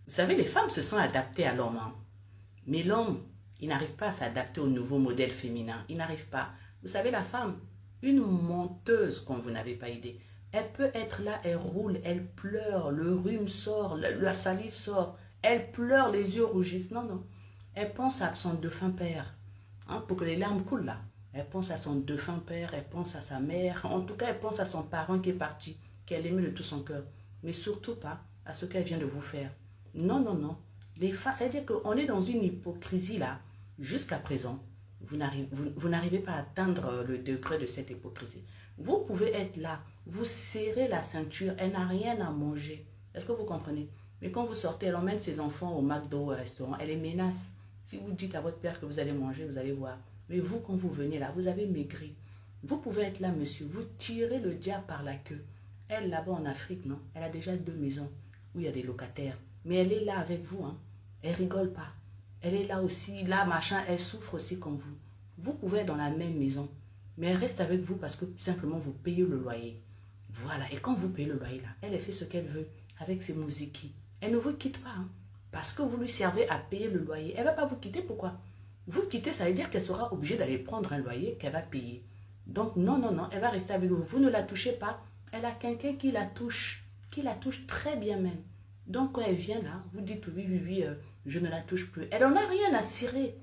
Vous savez, les femmes se sont adaptées à l'homme, hein. Mais l'homme, il n'arrive pas à s'adapter au nouveau modèle féminin. Il n'arrive pas. Vous savez, la femme, une menteuse, comme vous n'avez pas idée, elle peut être là, elle roule, elle pleure, le rhume sort, la salive sort, elle pleure, les yeux rougissent. Non, non. Elle pense à son défunt père, hein, pour que les larmes coulent là. Elle pense à son défunt père, elle pense à sa mère. En tout cas, elle pense à son parent qui est parti, qu'elle aimait de tout son cœur. Mais surtout pas à ce qu'elle vient de vous faire. Non, non, non. Les femmes, c'est-à-dire qu'on est dans une hypocrisie là, jusqu'à présent. Vous n'arrivez pas à atteindre le degré de cette hypocrisie. Vous pouvez être là, vous serrez la ceinture, elle n'a rien à manger. Est-ce que vous comprenez? Mais quand vous sortez, elle emmène ses enfants au McDo, au restaurant, elle les menace. Si vous dites à votre père que vous allez manger, vous allez voir. Mais vous, quand vous venez là, vous avez maigri. Vous pouvez être là, monsieur, vous tirez le diable par la queue. Elle, là-bas en Afrique, non, elle a déjà 2 maisons où il y a des locataires. Mais elle est là avec vous, hein. Elle rigole pas. Elle est là aussi, là, machin, elle souffre aussi comme vous. Vous pouvez être dans la même maison, mais elle reste avec vous parce que simplement vous payez le loyer. Voilà, et quand vous payez le loyer là, elle fait ce qu'elle veut avec ses musiques. Elle ne vous quitte pas, hein, parce que vous lui servez à payer le loyer. Elle ne va pas vous quitter, pourquoi? Vous quittez, ça veut dire qu'elle sera obligée d'aller prendre un loyer qu'elle va payer. Donc non, non, non, elle va rester avec vous. Vous ne la touchez pas. Elle a quelqu'un qui la touche très bien même. Donc quand elle vient là, vous dites oui, oui, oui, je ne la touche plus. Elle n'en a rien à cirer.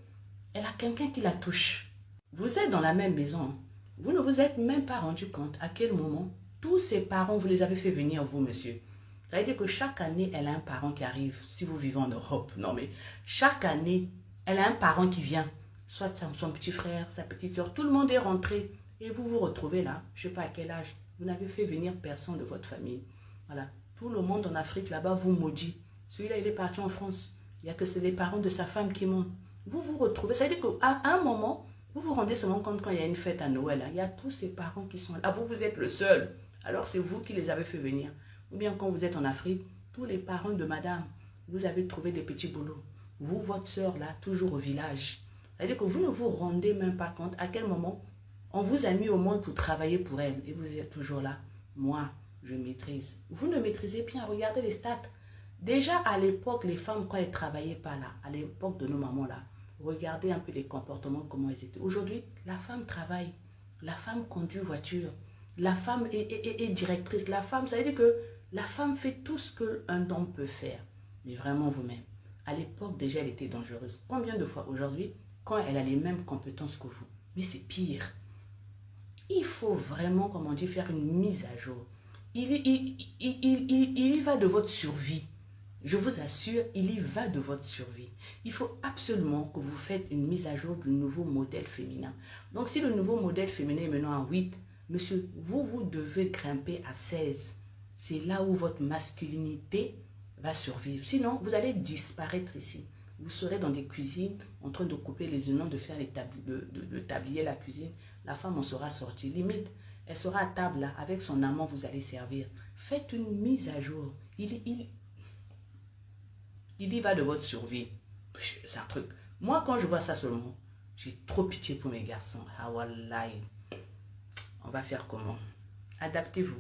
Elle a quelqu'un qui la touche. Vous êtes dans la même maison, hein. Vous ne vous êtes même pas rendu compte à quel moment tous ses parents, vous les avez fait venir, vous, monsieur. Ça veut dire que chaque année, elle a un parent qui arrive, si vous vivez en Europe. Non, mais chaque année, elle a un parent qui vient. Soit son petit frère, sa petite soeur, tout le monde est rentré. Et vous vous retrouvez là, je ne sais pas à quel âge. Vous n'avez fait venir personne de votre famille. Voilà. Tout le monde en Afrique, là-bas, vous maudit. Celui-là, il est parti en France. Il n'y a que c'est les parents de sa femme qui montent. Vous vous retrouvez. Ça veut dire qu'à un moment, vous vous rendez seulement compte quand il y a une fête à Noël. Hein, il y a tous ces parents qui sont là. Vous, vous êtes le seul. Alors, c'est vous qui les avez fait venir. Ou bien quand vous êtes en Afrique, tous les parents de madame, vous avez trouvé des petits boulots. Vous, votre soeur, là, toujours au village. C'est-à-dire que vous ne vous rendez même pas compte à quel moment on vous a mis au monde pour travailler pour elle. Et vous êtes toujours là. Moi, je maîtrise. Vous ne maîtrisez bien. Regardez les stats. Déjà, à l'époque, les femmes, quand elles ne travaillaient pas là, à l'époque de nos mamans là, regardez un peu les comportements, comment elles étaient. Aujourd'hui, la femme travaille. La femme conduit voiture. La femme est directrice. La femme, ça veut dire que la femme fait tout ce qu'un homme peut faire. Mais vraiment vous-même. À l'époque, déjà, elle était dangereuse. Combien de fois aujourd'hui, quand elle a les mêmes compétences que vous? Mais c'est pire. Il faut vraiment, comme on dit, faire une mise à jour. Il y va de votre survie. Je vous assure, il y va de votre survie. Il faut absolument que vous faites une mise à jour du nouveau modèle féminin. Donc, si le nouveau modèle féminin est maintenant à 8, monsieur, vous devez grimper à 16. C'est là où votre masculinité va survivre. Sinon, vous allez disparaître ici. Vous serez dans des cuisines en train de couper les oignons, de faire de tablier la cuisine. La femme en sera sortie. Limite, elle sera à table là, avec son amant, vous allez servir. Faites une mise à jour. Il y va de votre survie. C'est un truc. Moi, quand je vois ça seulement, j'ai trop pitié pour mes garçons. Ah, wallahi. On va faire comment? Adaptez-vous.